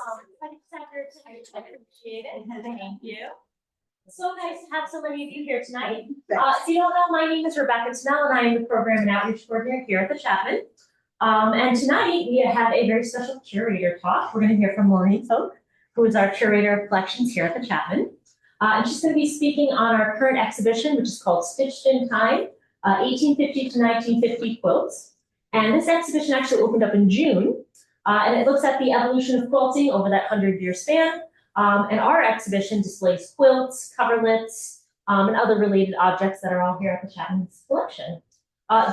I appreciate it. Thank you. So nice to have so many of you here tonight. So you don't know, my name is Rebecca Snell, and I am the Program and Outreach Coordinator here at the Chapman. And tonight we have a very special curator talk. We're going to hear from Maureen Folk, who is our Curator of Collections here at the Chapman. And she's going to be speaking on our current exhibition, which is called Stitched in Time, 1850 to 1950 Quilts. And this exhibition actually opened up in June, and it looks at the evolution of quilting over that 100-year span. And our exhibition displays quilts, coverlets, and other related objects that are all here at the Chapman's collection.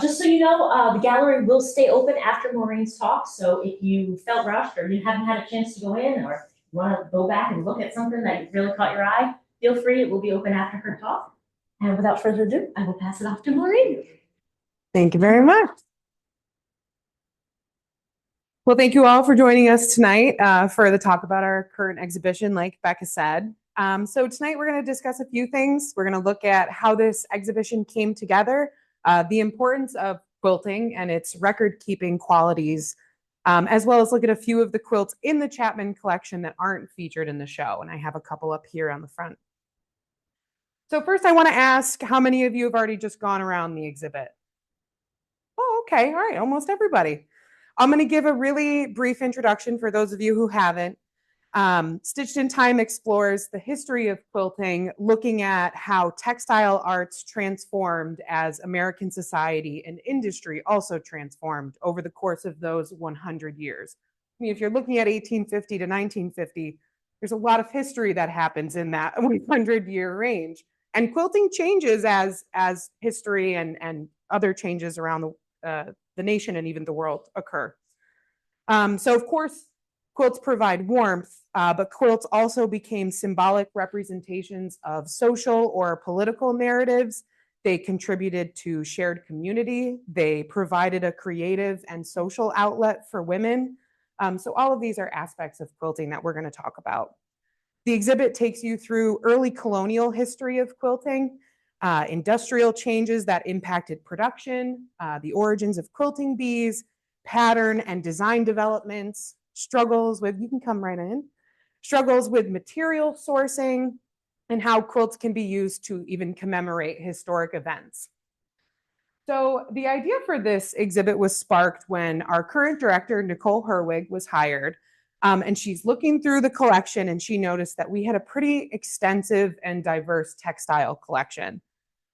Just so you know, the gallery will stay open after Maureen's talk, so if you felt rushed or you haven't had a chance to go in or you want to go back and look at something that really caught your eye, feel free, it will be open after her talk. And without further ado, I will pass it off to Maureen. Thank you very much. Well, thank you all for joining us tonight for the talk about our current exhibition, like Becca said. So tonight we're going to discuss a few things. We're going to look at how this exhibition came together, the importance of quilting and its record-keeping qualities, as well as look at a few of the quilts in the Chapman collection that aren't featured in the show. And I have a couple up here on the front. So first I want to ask, how many of you have already just gone around the exhibit? Oh, okay. All right. Almost everybody. I'm going to give a really brief introduction for those of you who haven't. Stitched in Time explores the history of quilting, looking at how textile arts transformed as American society and industry also transformed over the course of those 100 years. I mean, if you're looking at 1850 to 1950, there's a lot of history that happens in that 100-year range. And quilting changes as history and other changes around the nation and even the world occur. So of course, quilts provide warmth, but quilts also became symbolic representations of social or political narratives. They contributed to shared community. They provided a creative and social outlet for women. So all of these are aspects of quilting that we're going to talk about. The exhibit takes you through early colonial history of quilting, industrial changes that impacted production, the origins of quilting bees, pattern and design developments, struggles with, you can come right in, struggles with material sourcing, and how quilts can be used to even commemorate historic events. So the idea for this exhibit was sparked when our current director, Nicole Herwig, was hired. And she's looking through the collection and she noticed that we had a pretty extensive and diverse textile collection.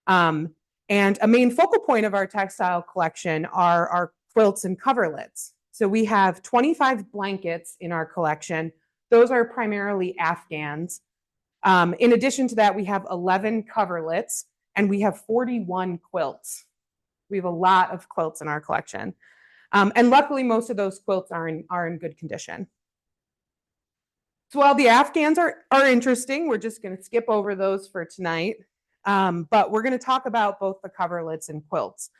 And a main focal point of our textile collection are our quilts and coverlets. So we have 25 blankets in our collection. Those are primarily Afghans. In addition to that, we have 11 coverlets and we have 41 quilts. We have a lot of quilts in our collection. And luckily, most of those quilts are in good condition. So while the Afghans are interesting, we're just going to skip over those for tonight. But we're going to talk about both the coverlets and quilts.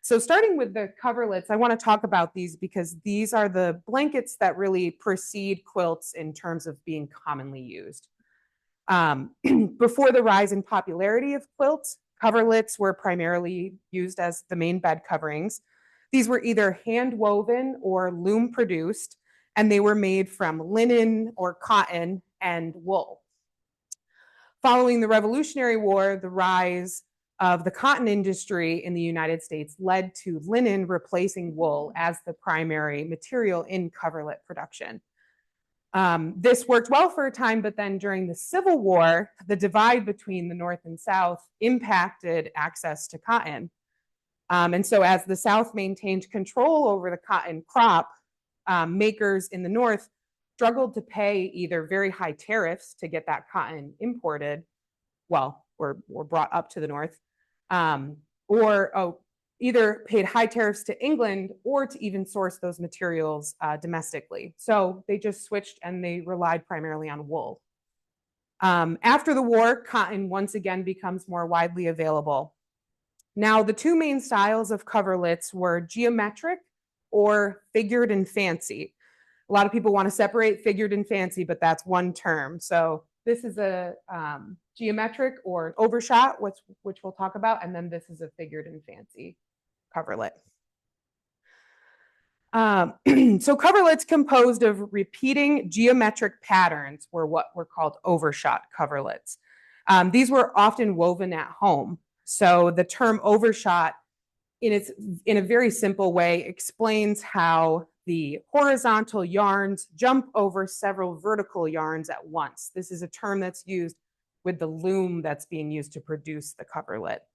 So starting with the coverlets, I want to talk about these because these are the blankets that really precede quilts in terms of being commonly used. Before the rise in popularity of quilts, coverlets were primarily used as the main bed coverings. These were either hand woven or loom produced, and they were made from linen or cotton and wool. Following the Revolutionary War, the rise of the cotton industry in the United States led to linen replacing wool as the primary material in coverlet production. This worked well for a time, but then during the Civil War, the divide between the North and South impacted access to cotton. And so as the South maintained control over the cotton crop, makers in the North struggled to pay either very high tariffs to get that cotton imported, or brought up to the North, or either paid high tariffs to England or to even source those materials domestically. So they just switched and they relied primarily on wool. After the war, cotton once again becomes more widely available. Now, the two main styles of coverlets were geometric or figured and fancy. A lot of people want to separate figured and fancy, but that's one term. So this is a geometric or overshot, which we'll talk about, and then this is a figured and fancy coverlet. So coverlets composed of repeating geometric patterns were what were called overshot coverlets. These were often woven at home. So the term overshot in a very simple way explains how the horizontal yarns jump over several vertical yarns at once. This is a term that's used with the loom that's being used to produce the coverlet.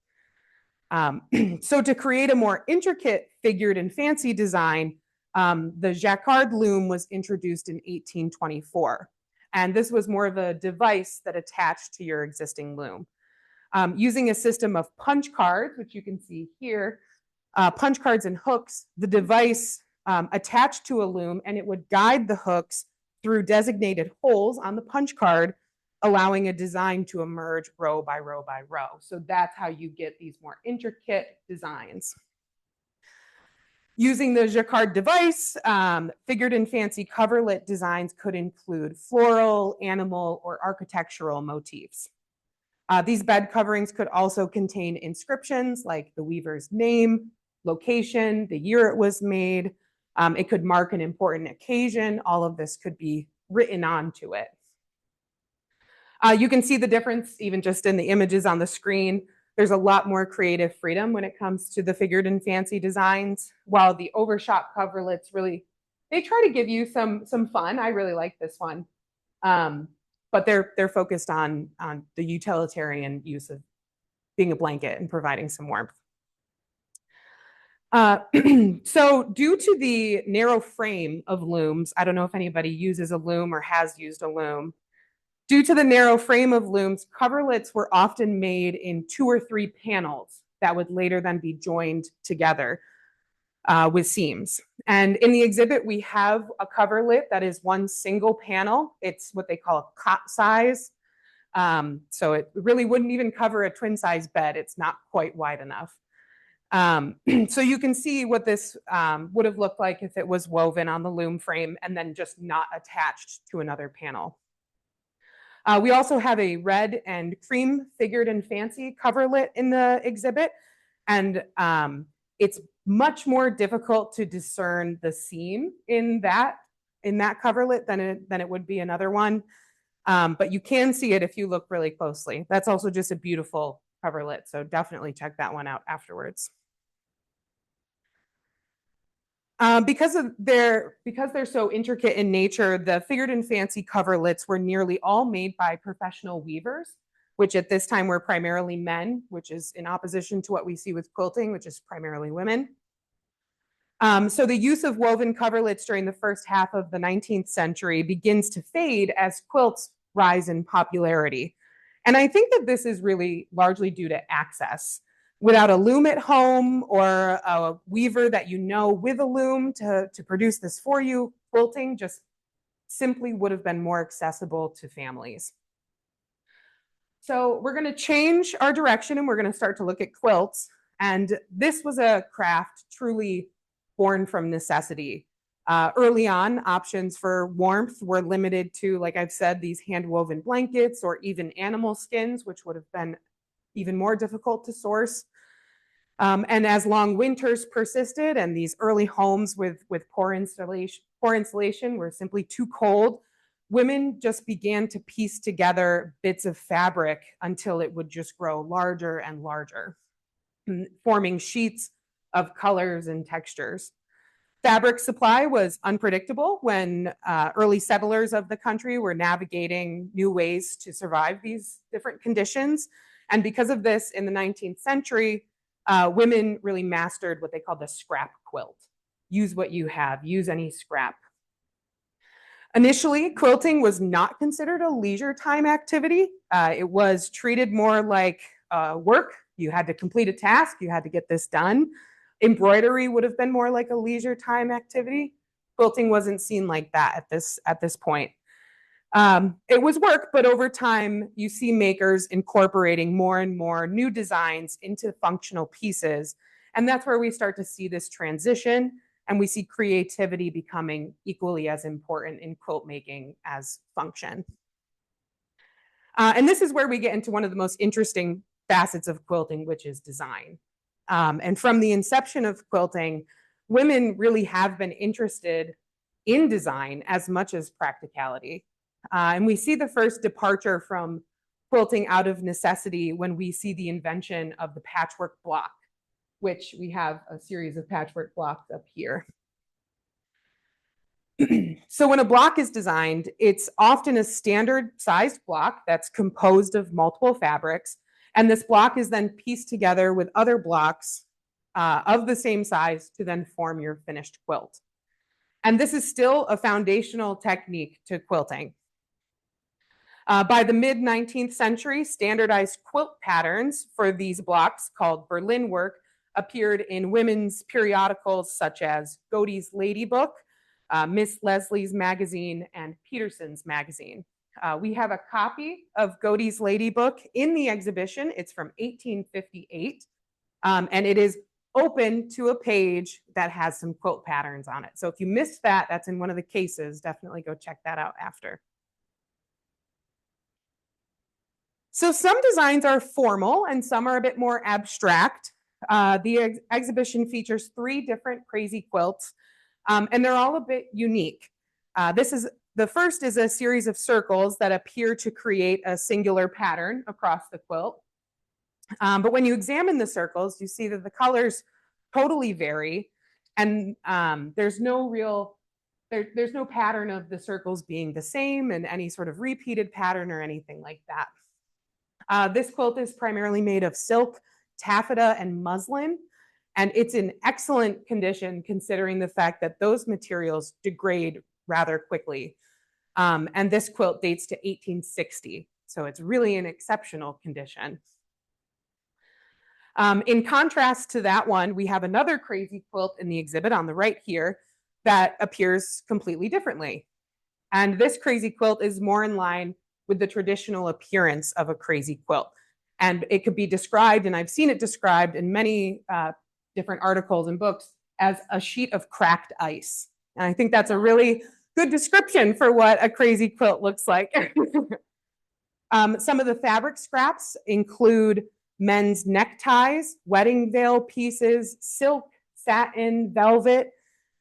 So to create a more intricate figured and fancy design, the jacquard loom was introduced in 1824. And this was more of a device that attached to your existing loom. Using a system of punch cards, which you can see here, punch cards and hooks, the device attached to a loom, and it would guide the hooks through designated holes on the punch card, allowing a design to emerge row by row by row. So that's how you get these more intricate designs. Using the jacquard device, figured and fancy coverlet designs could include floral, animal, or architectural motifs. These bed coverings could also contain inscriptions like the weaver's name, location, the year it was made. It could mark an important occasion. All of this could be written onto it. You can see the difference even just in the images on the screen. There's a lot more creative freedom when it comes to the figured and fancy designs, while the overshot coverlets really, they try to give you some fun. I really like this one. But they're focused on the utilitarian use of being a blanket and providing some warmth. So due to the narrow frame of looms, I don't know if anybody uses a loom or has used a loom. Due to the narrow frame of looms, coverlets were often made in 2 or 3 panels that would later then be joined together with seams. And in the exhibit, we have a coverlet that is one single panel. It's what they call a cot size. So it really wouldn't even cover a twin size bed. It's not quite wide enough. So you can see what this would have looked like if it was woven on the loom frame and then just not attached to another panel. We also have a red and cream figured and fancy coverlet in the exhibit. And it's much more difficult to discern the seam in that coverlet than it would be another one. But you can see it if you look really closely. That's also just a beautiful coverlet. So definitely check that one out afterwards. Because they're so intricate in nature, the figured and fancy coverlets were nearly all made by professional weavers, which at this time were primarily men, which is in opposition to what we see with quilting, which is primarily women. So the use of woven coverlets during the first half of the 19th century begins to fade as quilts rise in popularity. And I think that this is really largely due to access. Without a loom at home or a weaver that you know with a loom to produce this for you, quilting just simply would have been more accessible to families. So we're going to change our direction and we're going to start to look at quilts. And this was a craft truly born from necessity. Early on, options for warmth were limited to, like I've said, these hand-woven blankets or even animal skins, which would have been even more difficult to source. And as long winters persisted and these early homes with poor insulation were simply too cold, women just began to piece together bits of fabric until it would just grow larger and larger, forming sheets of colors and textures. Fabric supply was unpredictable when early settlers of the country were navigating new ways to survive these different conditions. And because of this, in the 19th century, women really mastered what they called the scrap quilt. Use what you have, use any scrap. Initially, quilting was not considered a leisure time activity. It was treated more like work. You had to complete a task, you had to get this done. Embroidery would have been more like a leisure time activity. Quilting wasn't seen like that at this point. It was work, but over time, you see makers incorporating more and more new designs into functional pieces. And that's where we start to see this transition, and we see creativity becoming equally as important in quilt making as function. And this is where we get into one of the most interesting facets of quilting, which is design. And from the inception of quilting, women really have been interested in design as much as practicality. And we see the first departure from quilting out of necessity when we see the invention of the patchwork block, which we have a series of patchwork blocks up here. So when a block is designed, it's often a standard sized block that's composed of multiple fabrics. And this block is then pieced together with other blocks of the same size to then form your finished quilt. And this is still a foundational technique to quilting. By the mid-19th century, standardized quilt patterns for these blocks, called Berlin work, appeared in women's periodicals such as Godey's Lady Book, Miss Leslie's Magazine, and Peterson's Magazine. We have a copy of Godey's Lady Book in the exhibition. It's from 1858, and it is open to a page that has some quilt patterns on it. So if you missed that, that's in one of the cases. Definitely go check that out after. So some designs are formal and some are a bit more abstract. The exhibition features 3 different crazy quilts, and they're all a bit unique. The first is a series of circles that appear to create a singular pattern across the quilt. But when you examine the circles, you see that the colors totally vary, and there's no pattern of the circles being the same and any sort of repeated pattern or anything like that. This quilt is primarily made of silk, taffeta, and muslin, and it's in excellent condition considering the fact that those materials degrade rather quickly. And this quilt dates to 1860, so it's really in exceptional condition. In contrast to that one, we have another crazy quilt in the exhibit on the right here that appears completely differently. And this crazy quilt is more in line with the traditional appearance of a crazy quilt. And it could be described, and I've seen it described in many different articles and books, as a sheet of cracked ice. And I think that's a really good description for what a crazy quilt looks like. Some of the fabric scraps include men's neckties, wedding veil pieces, silk, satin, velvet,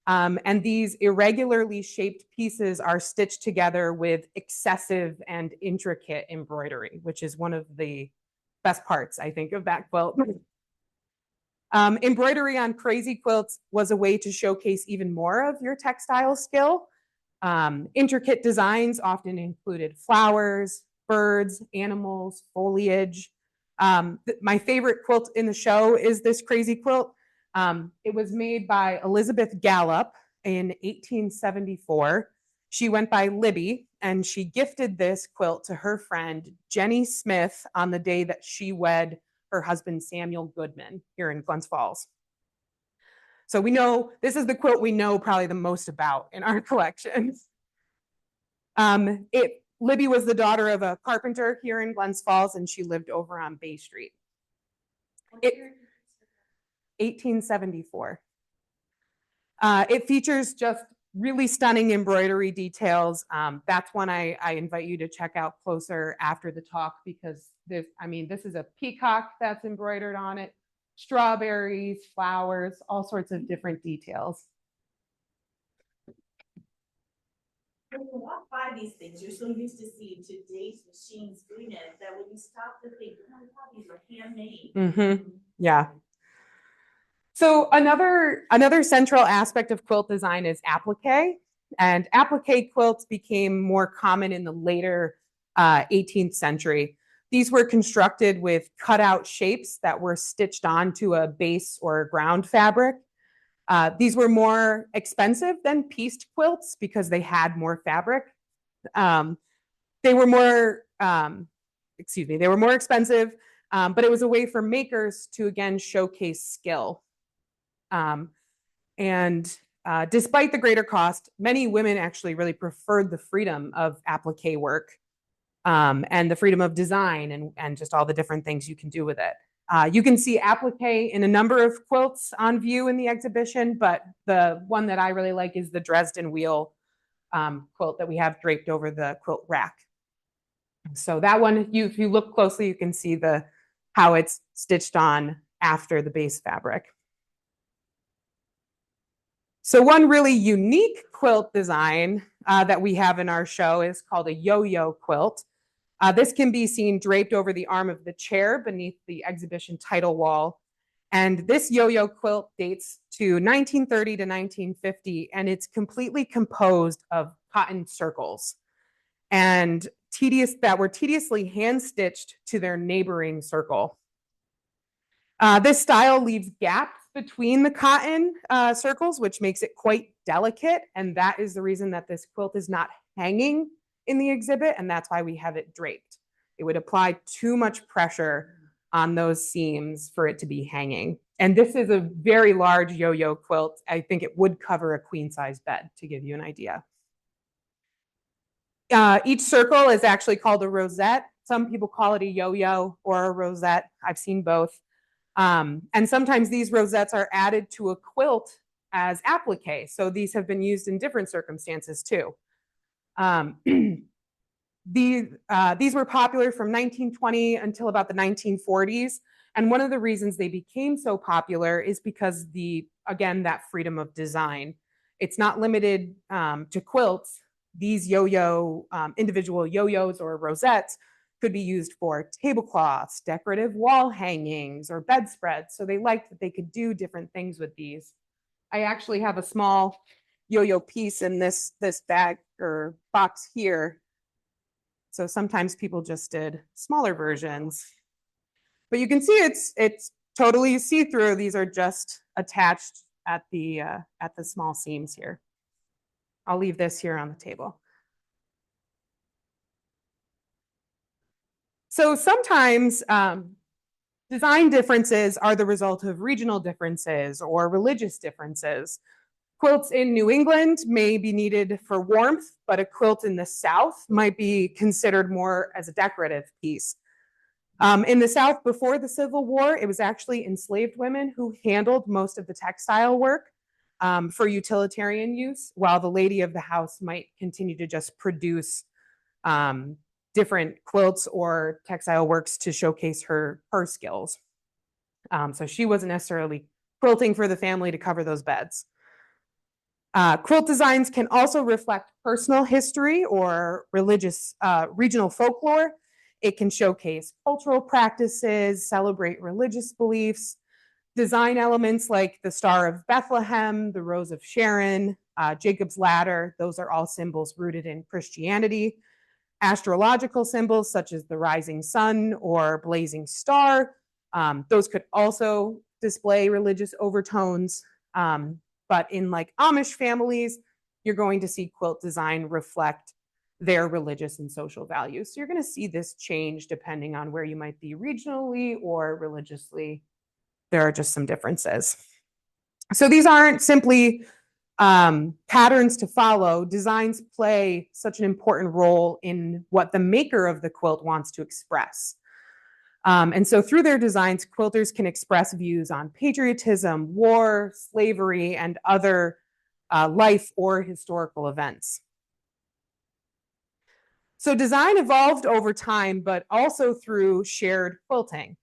and these irregularly shaped pieces are stitched together with excessive and intricate embroidery, which is one of the best parts, I think, of that quilt. Embroidery on crazy quilts was a way to showcase even more of your textile skill. Intricate designs often included flowers, birds, animals, foliage. My favorite quilt in the show is this crazy quilt. It was made by Elizabeth Gallup in 1874. She went by Libby, and she gifted this quilt to her friend Jenny Smith on the day that she wed her husband Samuel Goodman here in Glens Falls. So we know this is the quilt we know probably the most about in our collections. Libby was the daughter of a carpenter here in Glens Falls, and she lived over on Bay Street. 1874. It features just really stunning embroidery details. That's one I invite you to check out closer after the talk, because this is a peacock that's embroidered on it, strawberries, flowers, all sorts of different details. When you walk by these things, you're so used to seeing today's machines doing it that when you stop to think, oh my God, these are handmade. Mm-hmm. Yeah. So another central aspect of quilt design is applique, and applique quilts became more common in the later 18th century. These were constructed with cutout shapes that were stitched onto a base or a ground fabric. These were more expensive than pieced quilts because they had more fabric. They were more expensive, but it was a way for makers to again showcase skill. Despite the greater cost, many women actually really preferred the freedom of applique work, and the freedom of design and just all the different things you can do with it. You can see applique in a number of quilts on view in the exhibition, but the one that I really like is the Dresden wheel quilt that we have draped over the quilt rack. So that one, if you look closely, you can see how it's stitched on after the base fabric. So one really unique quilt design that we have in our show is called a yo-yo quilt. This can be seen draped over the arm of the chair beneath the exhibition title wall. And this yo-yo quilt dates to 1930 to 1950, and it's completely composed of cotton circles and that were tediously hand-stitched to their neighboring circle. This style leaves gaps between the cotton circles, which makes it quite delicate, and that is the reason that this quilt is not hanging in the exhibit, and that's why we have it draped. It would apply too much pressure on those seams for it to be hanging. And this is a very large yo-yo quilt. I think it would cover a queen-size bed, to give you an idea. Each circle is actually called a rosette. Some people call it a yo-yo or a rosette. I've seen both. And sometimes these rosettes are added to a quilt as applique. So these have been used in different circumstances too. These were popular from 1920 until about the 1940s. And one of the reasons they became so popular is because again, that freedom of design. It's not limited to quilts. These individual yo-yos or rosettes could be used for tablecloths, decorative wall hangings, or bedspreads. So they liked that they could do different things with these. I actually have a small yo-yo piece in this bag or box here. So sometimes people just did smaller versions. But you can see it's totally see-through. These are just attached at the small seams here. I'll leave this here on the table. So sometimes design differences are the result of regional differences or religious differences. Quilts in New England may be needed for warmth, but a quilt in the South might be considered more as a decorative piece. In the South before the Civil War, it was actually enslaved women who handled most of the textile work for utilitarian use, while the lady of the house might continue to just produce different quilts or textile works to showcase her skills. So she wasn't necessarily quilting for the family to cover those beds. Quilt designs can also reflect personal history or religious regional folklore. It can showcase cultural practices, celebrate religious beliefs. Design elements like the Star of Bethlehem, the Rose of Sharon, Jacob's Ladder, those are all symbols rooted in Christianity. Astrological symbols such as the rising sun or blazing star, those could also display religious overtones. But in like Amish families, you're going to see quilt design reflect their religious and social values. So you're going to see this change depending on where you might be regionally or religiously. There are just some differences. So these aren't simply patterns to follow. Designs play such an important role in what the maker of the quilt wants to express. And so through their designs, quilters can express views on patriotism, war, slavery, and other life or historical events. So design evolved over time, but also through shared quilting.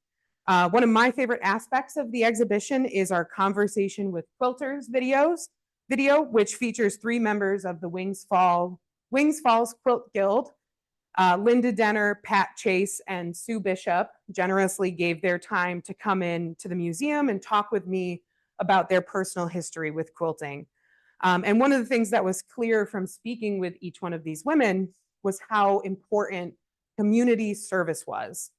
One of my favorite aspects of the exhibition is our Conversation with Quilters video, which features 3 members of the Wings Falls Quilt Guild. Linda Denner, Pat Chase, and Sue Bishop generously gave their time to come in to the museum and talk with me about their personal history with quilting. And one of the things that was clear from speaking with each one of these women was how important community service was.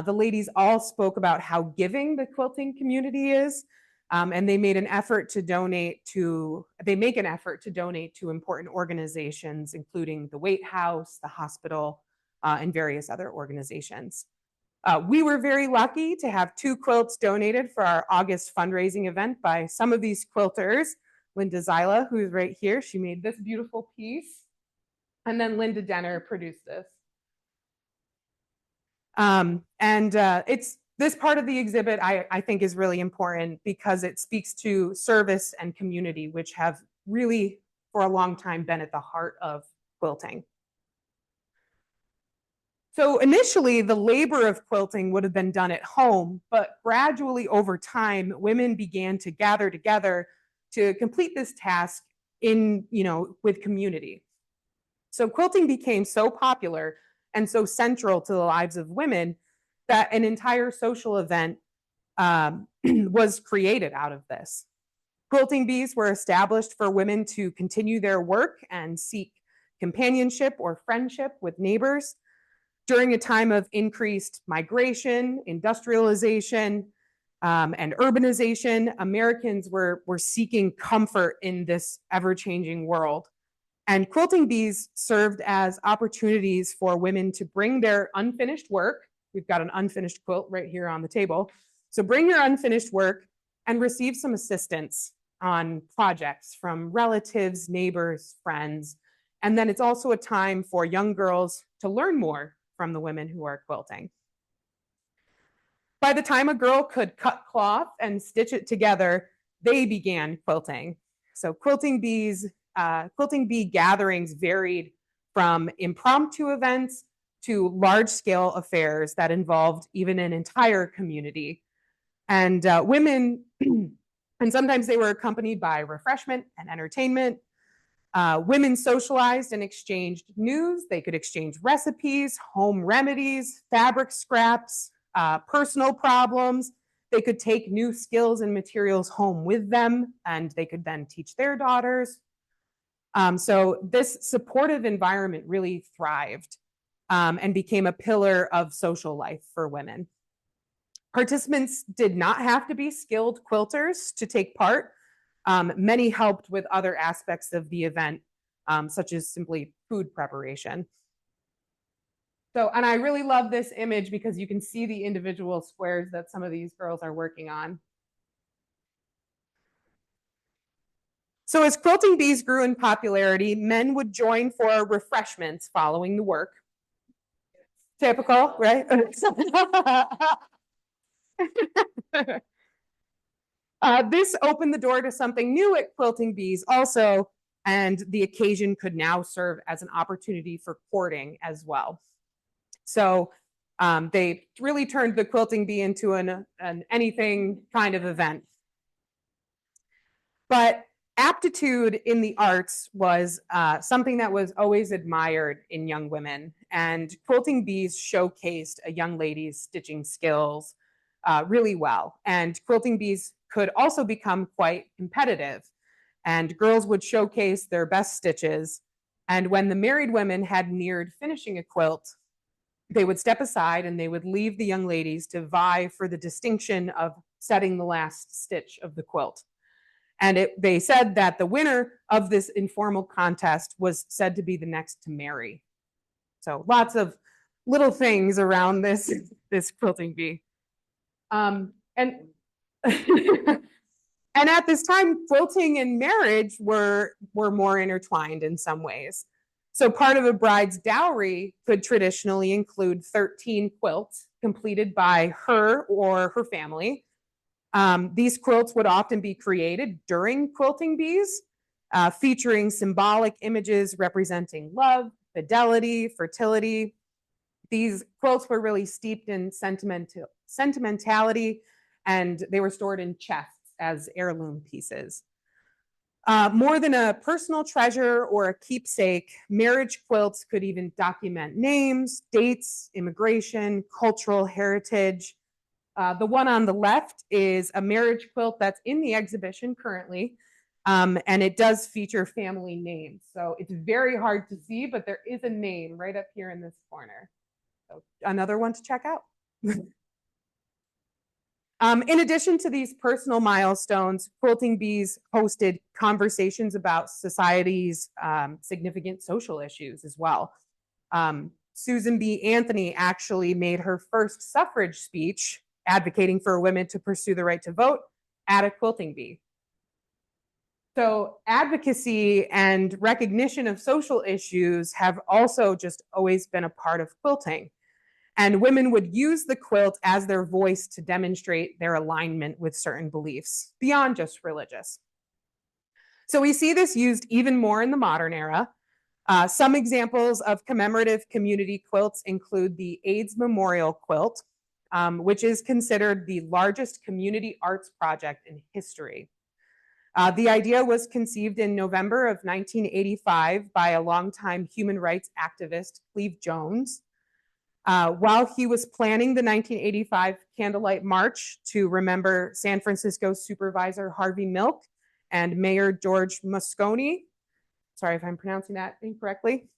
The ladies all spoke about how giving the quilting community is, and they make an effort to donate to important organizations, including the Waite House, the hospital, and various other organizations. We were very lucky to have 2 quilts donated for our August fundraising event by some of these quilters. Linda Zyla, who's right here, she made this beautiful piece. And then Linda Denner produced this. It's this part of the exhibit I think is really important because it speaks to service and community, which have really for a long time been at the heart of quilting. So initially, the labor of quilting would have been done at home, but gradually over time, women began to gather together to complete this task with community. So quilting became so popular and so central to the lives of women that an entire social event was created out of this. Quilting bees were established for women to continue their work and seek companionship or friendship with neighbors. During a time of increased migration, industrialization, and urbanization, Americans were seeking comfort in this ever-changing world. And quilting bees served as opportunities for women to bring their unfinished work. We've got an unfinished quilt right here on the table. So bring your unfinished work and receive some assistance on projects from relatives, neighbors, friends. And then it's also a time for young girls to learn more from the women who are quilting. By the time a girl could cut cloth and stitch it together, they began quilting. So quilting bee gatherings varied from impromptu events to large-scale affairs that involved even an entire community. And women, and sometimes they were accompanied by refreshment and entertainment. Women socialized and exchanged news. They could exchange recipes, home remedies, fabric scraps, personal problems. They could take new skills and materials home with them, and they could then teach their daughters. So this supportive environment really thrived and became a pillar of social life for women. Participants did not have to be skilled quilters to take part. Many helped with other aspects of the event, such as simply food preparation. So, and I really love this image because you can see the individual squares that some of these girls are working on. So as quilting bees grew in popularity, men would join for refreshments following the work. Typical, right? This opened the door to something new at quilting bees also, and the occasion could now serve as an opportunity for courting as well. So they really turned the quilting bee into an anything kind of event. But aptitude in the arts was something that was always admired in young women, and quilting bees showcased a young lady's stitching skills really well. And quilting bees could also become quite competitive, and girls would showcase their best stitches. And when the married women had neared finishing a quilt, they would step aside and they would leave the young ladies to vie for the distinction of setting the last stitch of the quilt. And they said that the winner of this informal contest was said to be the next to marry. So lots of little things around this quilting bee. And at this time, quilting and marriage were more intertwined in some ways. So part of a bride's dowry could traditionally include 13 quilts completed by her or her family. These quilts would often be created during quilting bees, featuring symbolic images representing love, fidelity, fertility. These quilts were really steeped in sentimentality, and they were stored in chests as heirloom pieces. More than a personal treasure or a keepsake, marriage quilts could even document names, dates, immigration, cultural heritage. The one on the left is a marriage quilt that's in the exhibition currently, and it does feature family names. So it's very hard to see, but there is a name right up here in this corner. So another one to check out. In addition to these personal milestones, quilting bees hosted conversations about society's significant social issues as well. Susan B. Anthony actually made her first suffrage speech advocating for women to pursue the right to vote at a quilting bee. So advocacy and recognition of social issues have also just always been a part of quilting. And women would use the quilt as their voice to demonstrate their alignment with certain beliefs beyond just religious. So we see this used even more in the modern era. Some examples of commemorative community quilts include the AIDS Memorial Quilt, which is considered the largest community arts project in history. The idea was conceived in November of 1985 by a longtime human rights activist, Cleve Jones. While he was planning the 1985 Candlelight March to remember San Francisco Supervisor Harvey Milk and Mayor George Moscone, sorry if I'm pronouncing that incorrectly,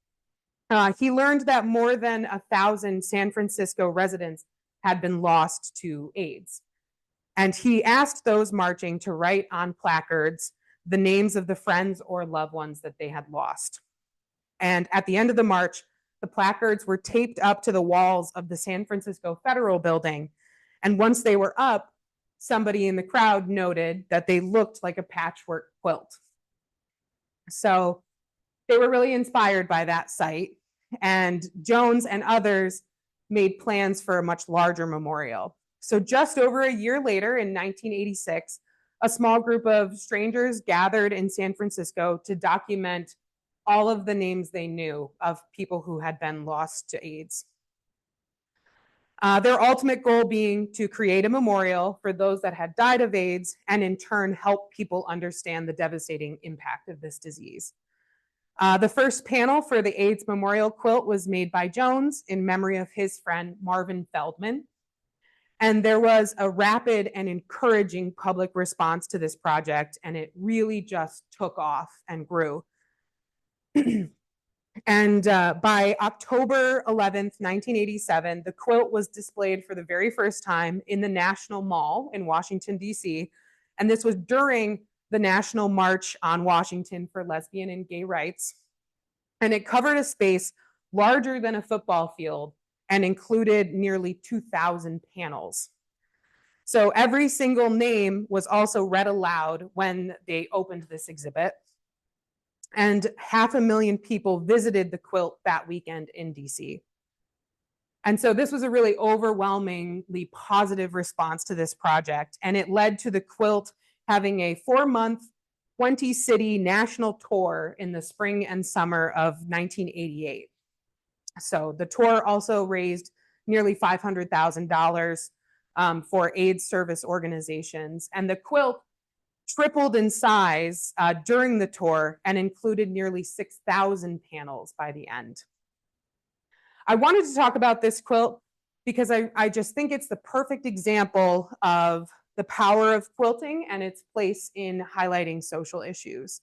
he learned that more than 1,000 San Francisco residents had been lost to AIDS. And he asked those marching to write on placards the names of the friends or loved ones that they had lost. And at the end of the march, the placards were taped up to the walls of the San Francisco Federal Building. And once they were up, somebody in the crowd noted that they looked like a patchwork quilt. So they were really inspired by that site. And Jones and others made plans for a much larger memorial. So just over a year later, in 1986, a small group of strangers gathered in San Francisco to document all of the names they knew of people who had been lost to AIDS. Their ultimate goal being to create a memorial for those that had died of AIDS and in turn help people understand the devastating impact of this disease. The first panel for the AIDS memorial quilt was made by Jones in memory of his friend Marvin Feldman. And there was a rapid and encouraging public response to this project, and it really just took off and grew. And by October 11th, 1987, the quilt was displayed for the very first time in the National Mall in Washington, D.C. And this was during the National March on Washington for Lesbian and Gay Rights. And it covered a space larger than a football field and included nearly 2,000 panels. So every single name was also read aloud when they opened this exhibit. And 500,000 people visited the quilt that weekend in DC. And so this was a really overwhelmingly positive response to this project. And it led to the quilt having a 4-month, 20-city national tour in the spring and summer of 1988. So the tour also raised nearly $500,000 for AIDS service organizations. And the quilt tripled in size during the tour and included nearly 6,000 panels by the end. I wanted to talk about this quilt because I just think it's the perfect example of the power of quilting and its place in highlighting social issues.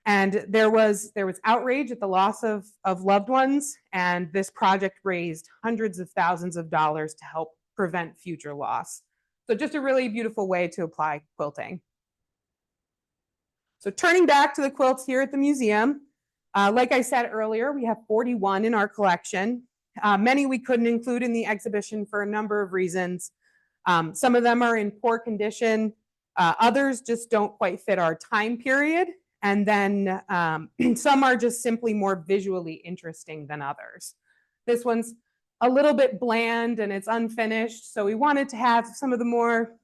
And there was outrage at the loss of loved ones, and this project raised hundreds of thousands of dollars to help prevent future loss. So just a really beautiful way to apply quilting. So turning back to the quilts here at the museum, like I said earlier, we have 41 in our collection. Many we couldn't include in the exhibition for a number of reasons. Some of them are in poor condition. Others just don't quite fit our time period. And then some are just simply more visually interesting than others. This one's a little bit bland and it's unfinished. So we wanted to have some of the more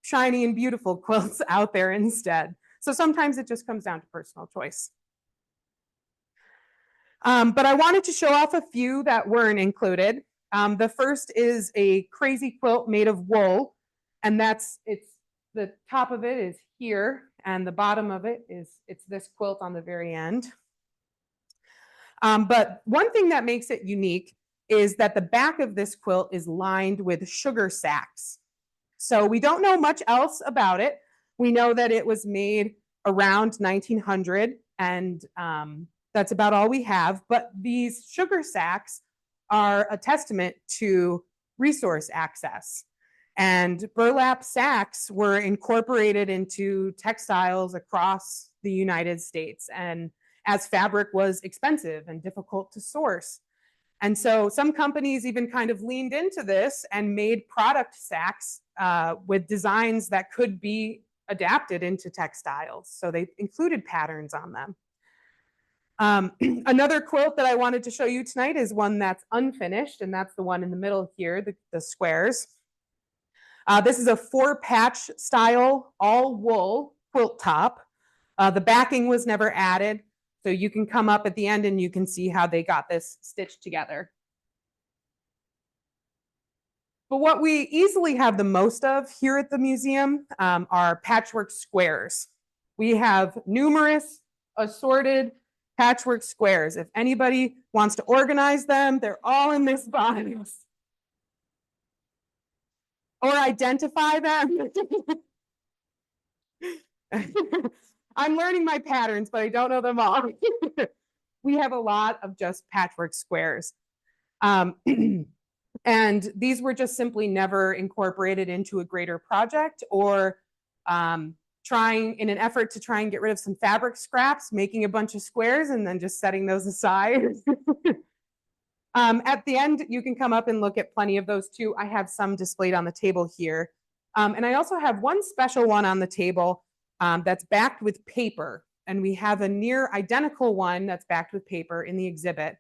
shiny and beautiful quilts out there instead. So sometimes it just comes down to personal choice. But I wanted to show off a few that weren't included. The first is a crazy quilt made of wool, and the top of it is here, and the bottom of it's this quilt on the very end. But one thing that makes it unique is that the back of this quilt is lined with sugar sacks. So we don't know much else about it. We know that it was made around 1900, and that's about all we have. But these sugar sacks are a testament to resource access. And burlap sacks were incorporated into textiles across the United States, and as fabric was expensive and difficult to source. And so some companies even kind of leaned into this and made product sacks with designs that could be adapted into textiles. So they included patterns on them. Another quilt that I wanted to show you tonight is one that's unfinished, and that's the one in the middle here, the squares. This is a 4-patch style, all wool quilt top. The backing was never added, so you can come up at the end and you can see how they got this stitched together. But what we easily have the most of here at the museum are patchwork squares. We have numerous assorted patchwork squares. If anybody wants to organize them, they're all in this box. Or identify them. I'm learning my patterns, but I don't know them all. We have a lot of just patchwork squares. And these were just simply never incorporated into a greater project, or trying in an effort to try and get rid of some fabric scraps, making a bunch of squares and then just setting those aside. At the end, you can come up and look at plenty of those too. I have some displayed on the table here. And I also have one special one on the table that's backed with paper. And we have a near identical one that's backed with paper in the exhibit.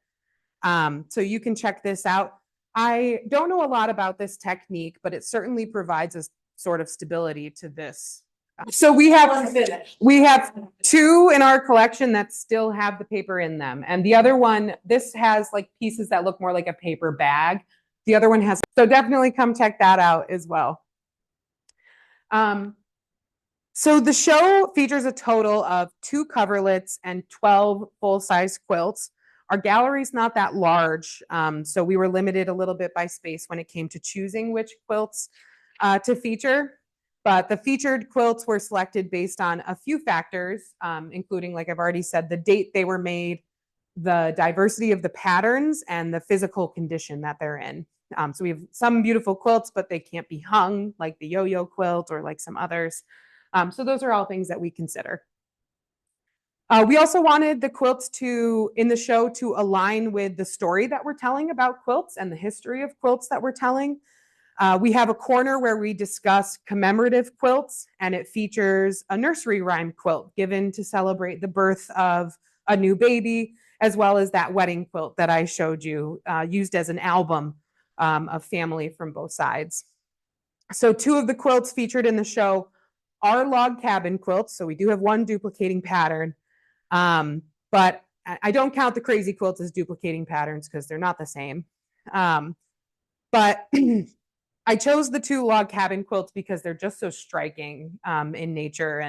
So you can check this out. I don't know a lot about this technique, but it certainly provides a sort of stability to this. So we have two in our collection that still have the paper in them. And the other one, this has like pieces that look more like a paper bag. The other one has, so definitely come check that out as well. So the show features a total of 2 coverlets and 12 full-size quilts. Our gallery's not that large, so we were limited a little bit by space when it came to choosing which quilts to feature. But the featured quilts were selected based on a few factors, including, like I've already said, the date they were made, the diversity of the patterns, and the physical condition that they're in. So we have some beautiful quilts, but they can't be hung, like the yo-yo quilt or like some others. So those are all things that we consider. We also wanted the quilts in the show to align with the story that we're telling about quilts and the history of quilts that we're telling. We have a corner where we discuss commemorative quilts, and it features a nursery rhyme quilt given to celebrate the birth of a new baby, as well as that wedding quilt that I showed you, used as an album of family from both sides. So 2 of the quilts featured in the show are log cabin quilts, so we do have one duplicating pattern, but I don't count the crazy quilts as duplicating patterns because they're not the same. But I chose the 2 log cabin quilts because they're just so striking in nature,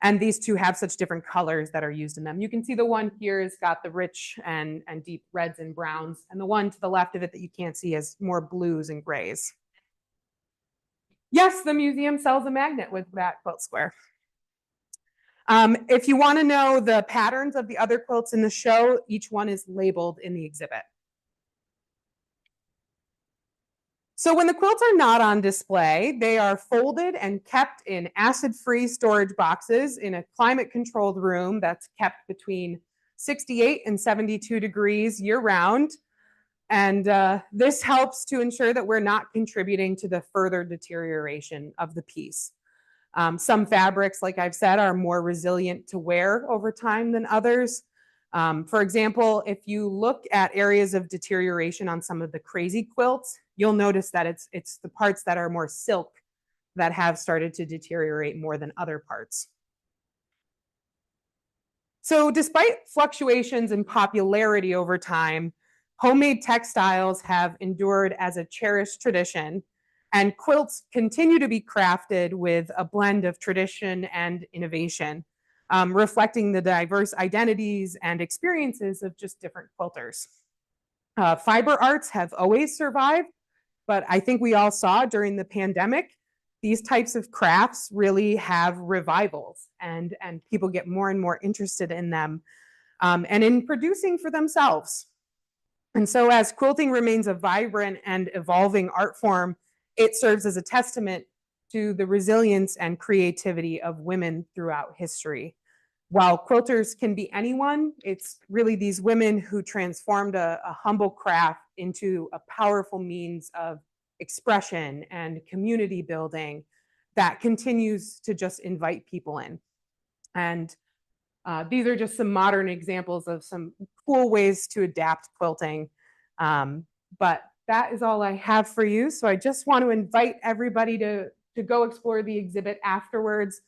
and these 2 have such different colors that are used in them. You can see the one here has got the rich and deep reds and browns, and the one to the left of it that you can't see has more blues and grays. Yes, the museum sells a magnet with that quilt square. If you want to know the patterns of the other quilts in the show, each one is labeled in the exhibit. So when the quilts are not on display, they are folded and kept in acid-free storage boxes in a climate-controlled room that's kept between 68 and 72 degrees year-round. And this helps to ensure that we're not contributing to the further deterioration of the piece. Some fabrics, like I've said, are more resilient to wear over time than others. For example, if you look at areas of deterioration on some of the crazy quilts, you'll notice that it's the parts that are more silk that have started to deteriorate more than other parts. So despite fluctuations in popularity over time, homemade textiles have endured as a cherished tradition, and quilts continue to be crafted with a blend of tradition and innovation, reflecting the diverse identities and experiences of just different quilters. Fiber arts have always survived, but I think we all saw during the pandemic, these types of crafts really have revivals, and people get more and more interested in them and in producing for themselves. And so as quilting remains a vibrant and evolving art form, it serves as a testament to the resilience and creativity of women throughout history. While quilters can be anyone, it's really these women who transformed a humble craft into a powerful means of expression and community building that continues to just invite people in. And these are just some modern examples of some cool ways to adapt quilting. But that is all I have for you. So I just want to invite everybody to go explore the exhibit afterwards.